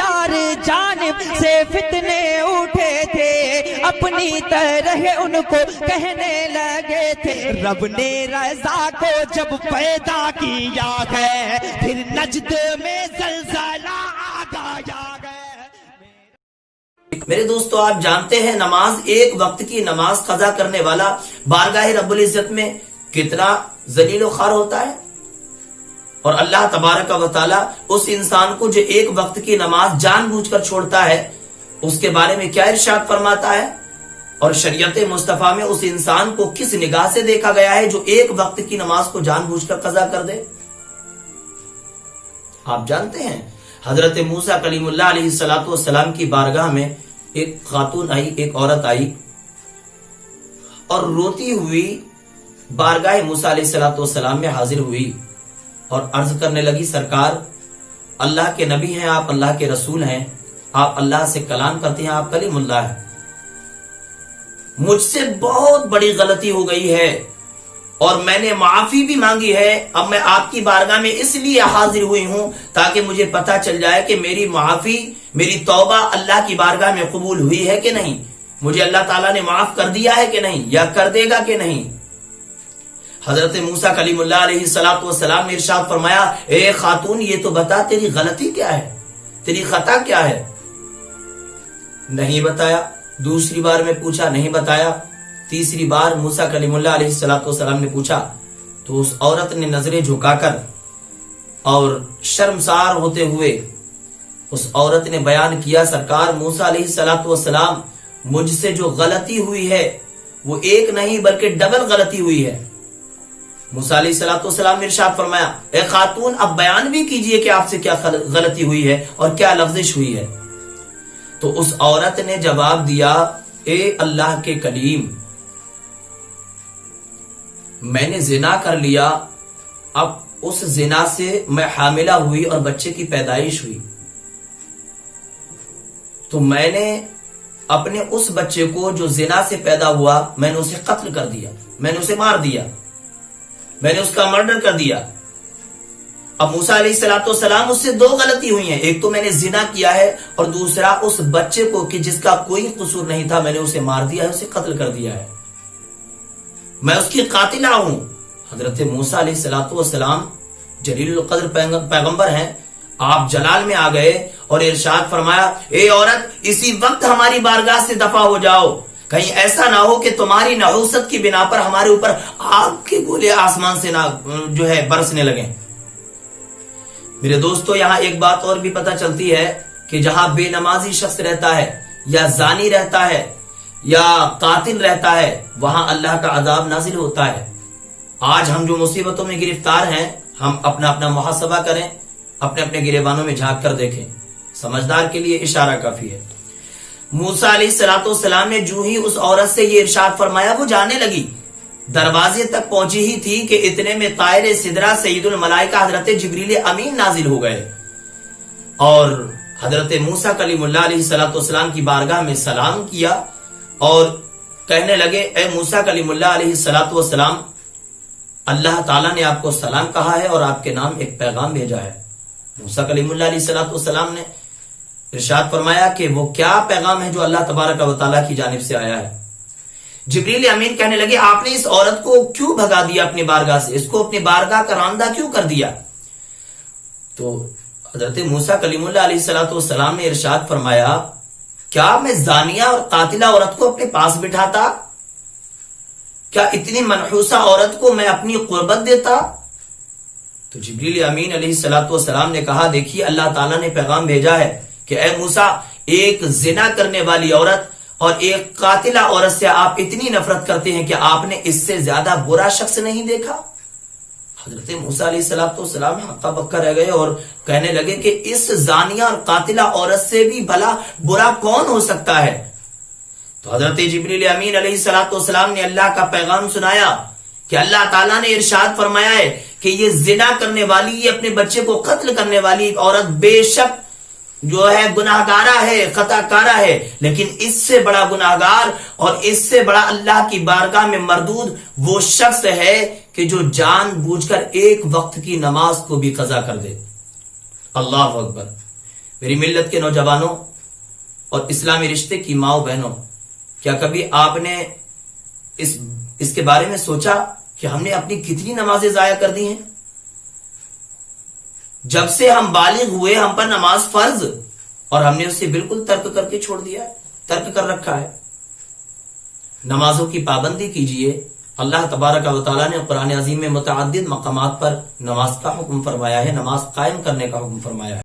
چار جانب سے فتنے اٹھے تھے، اپنی طرح ان کو کہنے لگے تھے، رب نے رضا کو جب پیدا کیا ہے پھر نجد میں زلزلہ آ گیا ہے۔ میرے دوستو، آپ جانتے ہیں نماز، ایک وقت کی نماز قضا کرنے والا بارگاہ رب العزت میں کتنا ذلیل و خوار ہوتا ہے، اور اللہ تبارک و تعالی اس انسان کو جو ایک وقت کی نماز جان بوجھ کر چھوڑتا ہے اس کے بارے میں کیا ارشاد فرماتا ہے، اور شریعت مصطفیٰ میں اس انسان کو کس نگاہ سے دیکھا گیا ہے جو ایک وقت کی نماز کو جان بوجھ کر قضا کر دے۔ آپ جانتے ہیں حضرت موسیٰ کلیم اللہ علیہ السلام کی بارگاہ میں ایک خاتون آئی، ایک عورت آئی اور روتی ہوئی بارگاہ موسیٰ علیہ السلام میں حاضر ہوئی اور عرض کرنے لگی، سرکار اللہ کے نبی ہیں آپ، اللہ کے رسول ہیں، آپ اللہ سے کلام کرتے ہیں، آپ کلیم اللہ ہیں، مجھ سے بہت بڑی غلطی ہو گئی ہے اور میں نے معافی بھی مانگی ہے، اب میں آپ کی بارگاہ میں اس لیے حاضر ہوئی ہوں تاکہ مجھے پتہ چل جائے کہ میری معافی، میری توبہ اللہ کی بارگاہ میں قبول ہوئی ہے کہ نہیں، مجھے اللہ تعالیٰ نے معاف کر دیا ہے کہ نہیں یا کر دے گا کہ نہیں۔ حضرت موسیٰ کلیم اللہ علیہ السلام نے ارشاد فرمایا، اے خاتون یہ تو بتا تیری غلطی کیا ہے، تیری خطا کیا ہے؟ نہیں بتایا۔ دوسری بار میں پوچھا، نہیں بتایا۔ تیسری بار موسیٰ کلیم اللہ علیہ السلام نے پوچھا تو اس عورت نے نظریں جھکا کر اور شرمسار ہوتے ہوئے اس عورت نے بیان کیا، سرکار موسیٰ علیہ السلام مجھ سے جو غلطی ہوئی ہے وہ ایک نہیں بلکہ ڈبل غلطی ہوئی ہے۔ موسیٰ علیہ السلام نے ارشاد فرمایا، اے خاتون اب بیان بھی کیجئے کہ آپ سے کیا غلطی ہوئی ہے اور کیا لفظش ہوئی ہے۔ تو اس عورت نے جواب دیا، اے اللہ کے کلیم، میں نے زنا کر لیا، اب اس زنا سے میں حاملہ ہوئی اور بچے کی پیدائش ہوئی، تو میں نے اپنے اس بچے کو جو زنا سے پیدا ہوا میں نے اسے قتل کر دیا، میں نے اسے مار دیا، میں نے اس کا مرڈر کر دیا۔ اب موسیٰ علیہ السلام اس سے دو غلطی ہوئی ہیں، ایک تو میں نے زنا کیا ہے اور دوسرا اس بچے کو کہ جس کا کوئی قصور نہیں تھا میں نے اسے مار دیا ہے، اسے قتل کر دیا ہے، میں اس کی قاتلہ ہوں۔ حضرت موسیٰ علیہ السلام جلیل القدر پیغمبر ہیں، آپ جلال میں آ گئے اور ارشاد فرمایا، اے عورت اسی وقت ہماری بارگاہ سے دفع ہو جاؤ، کہیں ایسا نہ ہو کہ تمہاری نحوست کی بنا پر ہمارے اوپر آگ کے گولے آسمان سے نہ برسنے لگیں۔ میرے دوستو، یہاں ایک بات اور بھی پتہ چلتی ہے کہ جہاں بے نمازی شخص رہتا ہے یا زانی رہتا ہے یا قاتل رہتا ہے وہاں اللہ کا عذاب نازل ہوتا ہے۔ آج ہم جو مصیبتوں میں گرفتار ہیں، ہم اپنا اپنا محاسبہ کریں، اپنے اپنے گریبانوں میں جھانک کر دیکھیں، سمجھدار کے لیے اشارہ کافی ہے۔ موسیٰ علیہ السلام نے جو ہی اس عورت سے یہ ارشاد فرمایا وہ جانے لگی، دروازے تک پہنچی ہی تھی کہ اتنے میں طائر سدرہ سید الملائکہ حضرت جبریل امین نازل ہو گئے اور حضرت موسیٰ کلیم اللہ علیہ السلام کی بارگاہ میں سلام کیا اور کہنے لگے، اے موسیٰ کلیم اللہ علیہ السلام، اللہ تعالیٰ نے آپ کو سلام کہا ہے اور آپ کے نام ایک پیغام بھیجا ہے۔ موسیٰ کلیم اللہ علیہ السلام نے ارشاد فرمایا کہ وہ کیا پیغام ہے جو اللہ تبارک و تعالیٰ کی جانب سے آیا ہے۔ جبریل امین کہنے لگے، آپ نے اس عورت کو کیوں بھگا دیا اپنی بارگاہ سے، اس کو اپنی بارگاہ کا راندہ کیوں کر دیا؟ تو حضرت موسیٰ کلیم اللہ علیہ السلام نے ارشاد فرمایا، کیا میں زانیہ اور قاتلہ عورت کو اپنے پاس بٹھاتا؟ کیا اتنی منحوسہ عورت کو میں اپنی قربت دیتا؟ تو جبریل امین علیہ السلام نے کہا، دیکھیے اللہ تعالیٰ نے پیغام بھیجا ہے کہ اے موسیٰ، ایک زنا کرنے والی عورت اور ایک قاتلہ عورت سے آپ اتنی نفرت کرتے ہیں کہ آپ نے اس سے زیادہ برا شخص نہیں دیکھا۔ حضرت موسیٰ علیہ السلام ہکا بکا رہ گئے اور کہنے لگے کہ اس زانیہ اور قاتلہ عورت سے بھی بھلا برا کون ہو سکتا ہے؟ تو حضرت جبریل امین علیہ السلام نے اللہ کا پیغام سنایا کہ اللہ تعالیٰ نے ارشاد فرمایا ہے کہ یہ زنا کرنے والی، یہ اپنے بچے کو قتل کرنے والی عورت بے شک جو ہے گناہگارہ ہے، خطا کارہ ہے، لیکن اس سے بڑا گناہگار اور اس سے بڑا اللہ کی بارگاہ میں مردود وہ شخص ہے کہ جو جان بوجھ کر ایک وقت کی نماز کو بھی قضا کر دے۔ اللہ اکبر۔ میری ملت کے نوجوانوں اور اسلامی رشتے کی ماؤں بہنوں، کیا کبھی آپ نے اس کے بارے میں سوچا کہ ہم نے اپنی کتنی نمازیں ضائع کر دی ہیں؟ جب سے ہم بالغ ہوئے ہم پر نماز فرض، اور ہم نے اسے بالکل ترک کر کے چھوڑ دیا ہے، ترک کر رکھا ہے۔ نمازوں کی پابندی کیجئے۔ اللہ تبارک و تعالیٰ نے قرآن عظیم میں متعدد مقامات پر نماز کا حکم فرمایا ہے، نماز قائم کرنے کا حکم فرمایا ہے۔